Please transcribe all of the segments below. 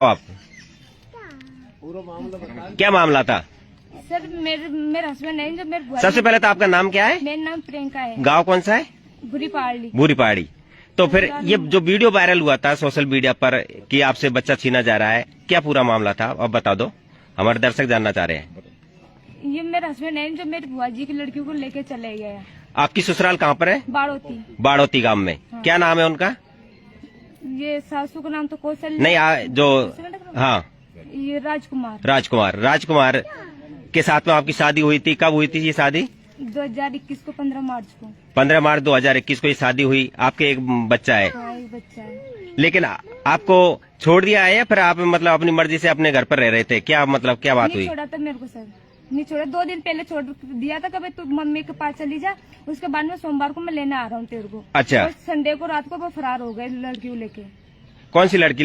आप क्या मामला था? सर मेरे हस्बैंड है जो मेरे सबसे पहले तो आपका नाम क्या है? मेरा नाम प्रियंका है। गांव कौन सा है? बुरी पहाड़ी। बुरी पहाड़ी। तो फिर ये जो वीडियो वायरल हुआ था सोशल मीडिया पर कि आपसे बच्चा छीना जा रहा है, क्या पूरा मामला था अब बता दो, हमारे दर्शक जानना चाह रहे हैं। ये मेरा हस्बैंड है जो मेरी बुआ जी की लड़की को लेके चले गया। आपकी ससुराल कहाँ पर है? बाड़ोती। बाड़ोती गांव में। हाँ। क्या नाम है उनका? ये सासू का नाम तो कौशल नहीं जो हाँ ये राजकुमार। राजकुमार के साथ में आपकी शादी हुई थी, कब हुई थी ये शादी? 2021 को 15 मार्च को। 15 मार्च 2021 को ये शादी हुई। आपके एक बच्चा है? हाँ, एक बच्चा है। लेकिन आपको छोड़ दिया है या फिर आप मतलब अपनी मर्जी से अपने घर पर रह रहे थे? क्या मतलब क्या बात हुई? नहीं छोड़ा था मेरे को सर, नहीं छोड़ा। 2 दिन पहले छोड़ दिया था, कभी तू मम्मी के पास चली जा, उसके बाद में सोमवार को मैं लेने आ रहा हूँ तेरे को। अच्छा। और संडे को रात को वो फरार हो गए लड़की को लेके। कौन सी लड़की?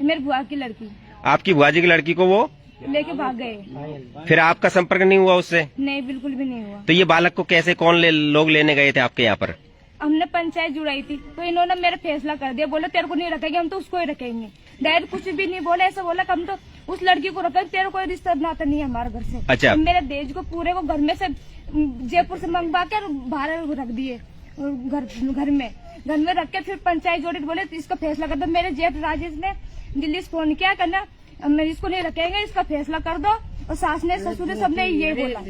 मेरी बुआ की लड़की आपकी बुआ जी की लड़की को वो लेके भाग गए। फिर आपका संपर्क नहीं हुआ उससे? नहीं, बिल्कुल भी नहीं हुआ। तो ये बालक को कैसे कौन लोग लेने गए थे आपके यहाँ पर? हमने पंचायत जुड़ाई थी तो इन्होंने मेरा फैसला कर दिया, बोले तेरे को नहीं रखेंगे, हम तो उसको ही रखेंगे। डायरेक्ट कुछ भी नहीं बोला, ऐसा बोला हम तो उस लड़की को रखेंगे, तेरे कोई रिश्ता नाता नहीं है हमारे घर से। अच्छा। मेरे देश को पूरे को घर में से जयपुर से मंगवा के बाहर रख दिए, घर में रख के फिर पंचायत जोड़ी बोले तो इसका फैसला कर दो। मेरे जेठ राजेश ने दिल्ली से फोन किया करना, मैं इसको नहीं रखेंगे, इसका फैसला कर दो। और सास ने ससुर ने सबने ये बोला।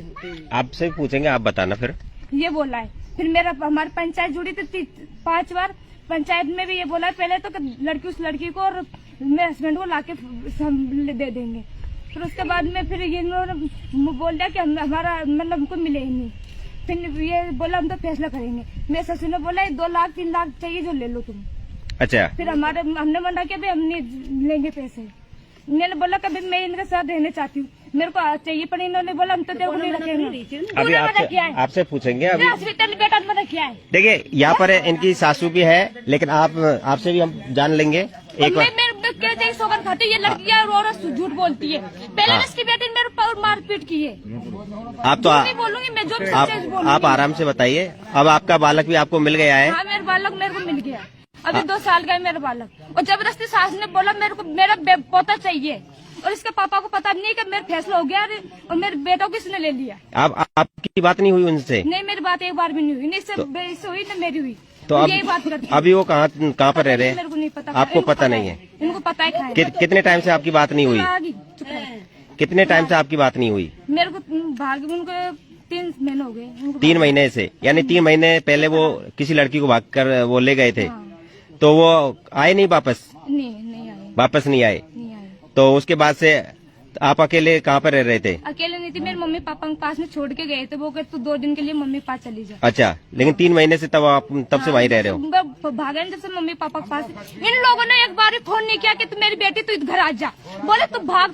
आपसे पूछेंगे, आप बताना फिर। ये बोला है। फिर हमारी पंचायत जुड़ी थी 5 बार, पंचायत में भी ये बोला है पहले तो लड़की उस लड़की को और मेरे हस्बैंड को लाके दे देंगे। फिर उसके बाद में फिर ये बोल दिया कि हमारा मतलब हमको मिले ही नहीं। फिर ये बोला हम तो फैसला करेंगे। मेरे ससुर ने बोला 2 लाख 3 लाख चाहिए जो ले लो तुम। अच्छा। फिर हमने मना किया, भाई हम नहीं लेंगे पैसे। मैंने बोला कभी मैं इनके साथ रहना चाहती हूँ, मेरे को चाहिए, पर इन्होंने बोला हम तो तेरे को नहीं रखेंगे। अभी आपसे पूछेंगे। अभी हॉस्पिटल बेटा मना किया है। देखिए यहाँ पर इनकी सासू भी है, लेकिन आपसे भी हम जान लेंगे। एक सोगर खाती ये लड़कियां औरत झूठ बोलती है। पहले इसकी बेटी ने मेरे पर मारपीट की है। आप तो नहीं बोलूंगी मैं, जो भी सच्चाई बोलूंगी। आप आराम से बताइए। अब आपका बालक भी आपको मिल गया है? हाँ, मेरा बालक मेरे को मिल गया। अभी 2 साल का है मेरा बालक। और जबरदस्ती सास ने बोला मेरे को मेरा पोता चाहिए, और इसके पापा को पता नहीं कि मेरा फैसला हो गया और मेरे बेटा को किसने ले लिया। आपकी बात नहीं हुई उनसे? नहीं, मेरी बात एक बार भी नहीं हुई। नहीं इससे हुई न मेरी हुई। तो अब यही बात करती। अभी वो कहाँ पर रह रहे हैं? मेरे को नहीं पता। आपको पता नहीं है? इनको पता है। कितने टाइम से आपकी बात नहीं हुई? कितने टाइम से आपकी बात नहीं हुई? मेरे को उनको 3 महीने हो गए। 3 महीने से? यानी 3 महीने पहले वो किसी लड़की को भाग कर वो ले गए थे। हाँ। तो वो आए नहीं वापस? नहीं आए। वापस नहीं आए? तो उसके बाद से आप अकेले कहाँ पर रह रहे थे? अकेले नहीं थी, मेरे मम्मी पापा के पास में छोड़ के गए थे। वो कहते तू 2 दिन के लिए मम्मी पास चली जा। अच्छा, लेकिन 3 महीने से तब से वहीं रह रहे हो? भागे जब से मम्मी पापा के पास। इन लोगों ने एक बार फोन नहीं किया कि तू मेरी बेटी तू घर आ जा। बोले तू भाग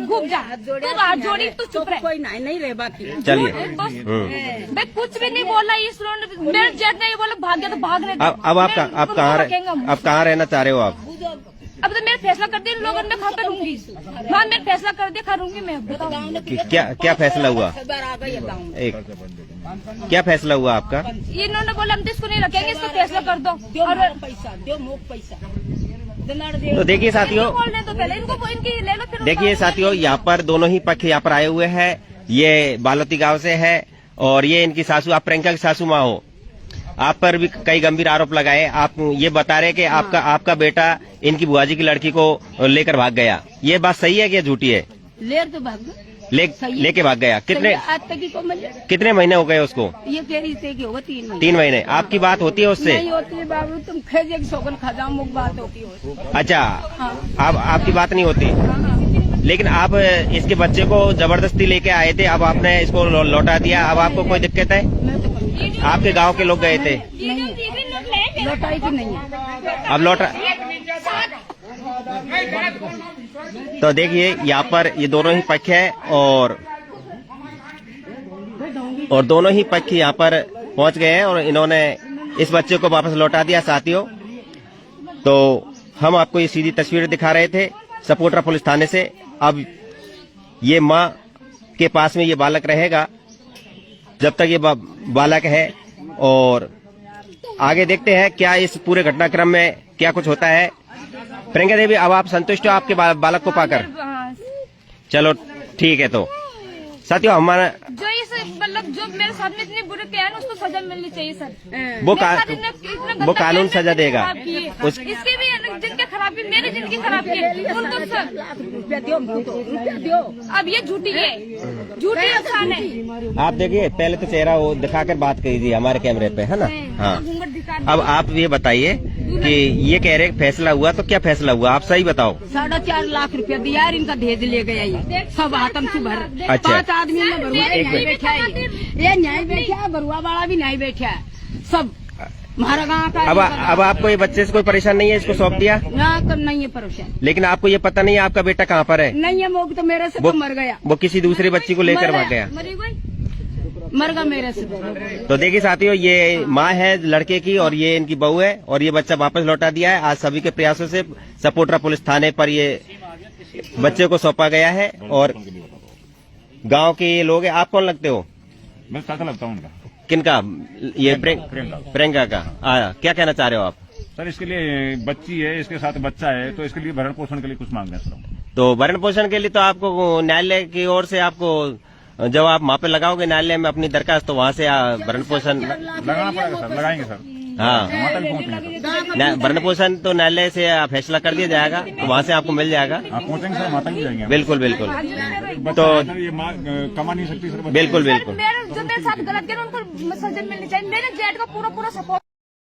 घूम जा, तू जोड़ी तू चुप रहे। कोई नहीं रहे बाकी। चलिए। मैं कुछ भी नहीं बोला। इस मेरे जेठ ने ये बोला भाग गया तो भागने। अब आप कहाँ रहना चाह रहे हो आप? अब तो मेरा फैसला कर दिया इन लोगों ने, खा करूंगी। हाँ, मेरा फैसला कर दिया, करूंगी मैं। क्या फैसला हुआ? क्या फैसला हुआ आपका? इन्होंने बोला हम तो इसको नहीं रखेंगे, इसको फैसला कर दो। तो देखिए साथियों, देखिए साथियों, यहाँ पर दोनों ही पक्ष यहाँ पर आए हुए हैं। ये बालोती गांव से है और ये इनकी सासू, आप प्रियंका की सासू माँ हो। आप पर भी कई गंभीर आरोप लगाए। आप ये बता रहे कि आपका बेटा इनकी बुआ जी की लड़की को लेकर भाग गया। ये बात सही है कि झूठी है? लेके भाग गया। कितने महीने हो गए उसको? ये तेरी से होगा 3 महीने। आपकी बात होती है उससे? नहीं होती है बाबू, तुम खेजे की सोगन खा जाओ, मुख बात होती है। अच्छा। हाँ। आपकी बात नहीं होती? हाँ। लेकिन आप इसके बच्चे को जबरदस्ती लेके आए थे, अब आपने इसको लौटा दिया। अब आपको कोई दिक्कत है? आपके गांव के लोग गए थे? नहीं, लौटाई की नहीं है। अब लौटा। तो देखिए यहाँ पर ये दोनों ही पक्ष है और दोनों ही पक्ष यहाँ पर पहुंच गए हैं और इन्होंने इस बच्चे को वापस लौटा दिया। साथियों, तो हम आपको ये सीधी तस्वीर दिखा रहे थे सपोटरा पुलिस थाने से। अब ये माँ के पास में ये बालक रहेगा जब तक ये बालक है, और आगे देखते हैं क्या इस पूरे घटनाक्रम में क्या कुछ होता है। प्रियंका देवी, अब आप संतुष्ट हो आपके बालक को पाकर? हाँ, चलो ठीक है। तो साथियों, हमारा जो इस मतलब जो मेरे साथ में इतने बुरे किया है ना, उसको सजा मिलनी चाहिए सर। वो मेरे साथ इतना गंदा वो कानून किया है, सजा देगा। खराब किए। इसकी भी जिनके खराब की, मेरी जिंदगी खराब की है, उनको रुपया दो, रुपया दो। अब ये झूठी है, झूठी इंसान है। आप देखिए, पहले तो चेहरा वो दिखाकर बात कीजिए हमारे कैमरे पे, है ना? हाँ। घूंघट दिखा अब आप ये बताइए कि ये कह रहे फैसला हुआ, तो क्या फैसला हुआ, आप सही बताओ। 4.5 लाख रुपया दिया है, इनका दहेज ले गया ये सब हाथम से भर। अच्छा। 5 आदमी में बरुआ एक नहीं मिनट। बैठा है, ये नहीं बैठा है, बरुआ वाला भी नहीं बैठा है, सब हमारा गाँव का। अब आपको ये बच्चे से कोई परेशान नहीं है, इसको सौंप दिया? ना तो नहीं है परेशान, लेकिन आपको ये पता नहीं है आपका बेटा कहाँ पर है? नहीं है, वो तो मेरे से तो मर गया, वो किसी दूसरी बच्ची को लेकर भाग गया। मरी गई। मर गया मेरे से। तो देखिए साथियों, ये माँ है लड़के की और ये इनकी बहू है, और ये बच्चा वापस लौटा दिया है। आज सभी के प्रयासों से सपोटरा पुलिस थाने पर ये बच्चे को सौंपा गया है, और गांव के ये लोग हैं। आप कौन लगते हो? मैं चाचा लगता हूँ उनका। किनका? ये प्रियंका। प्रियंका का। क्या कहना चाह रहे हो आप? सर, इसके लिए बच्ची है, इसके साथ बच्चा है, तो इसके लिए भरण पोषण के लिए कुछ मांग रहे हैं सर। तो भरण पोषण के लिए तो आपको न्यायालय की ओर से आपको, जब आप वहाँ पे लगाओगे न्यायालय में अपनी दरखास्त, तो वहाँ से भरण पोषण लगाना पड़ेगा सर, लगाएंगे सर। हाँ, माता भी पहुँचेंगे सर। भरण पोषण तो न्यायालय से फैसला कर दिया जाएगा, तो वहाँ से आपको मिल जाएगा। आप पहुँचेंगे सर, माता भी जाएंगे। बिल्कुल बिल्कुल। बच्चा तो सर ये माँ कमा नहीं सकती सर। बिल्कुल बिल्कुल। जो मेरे साथ गलत किया, उनको सजा मिलनी चाहिए। मेरे जेठ का पूरा सपोर्ट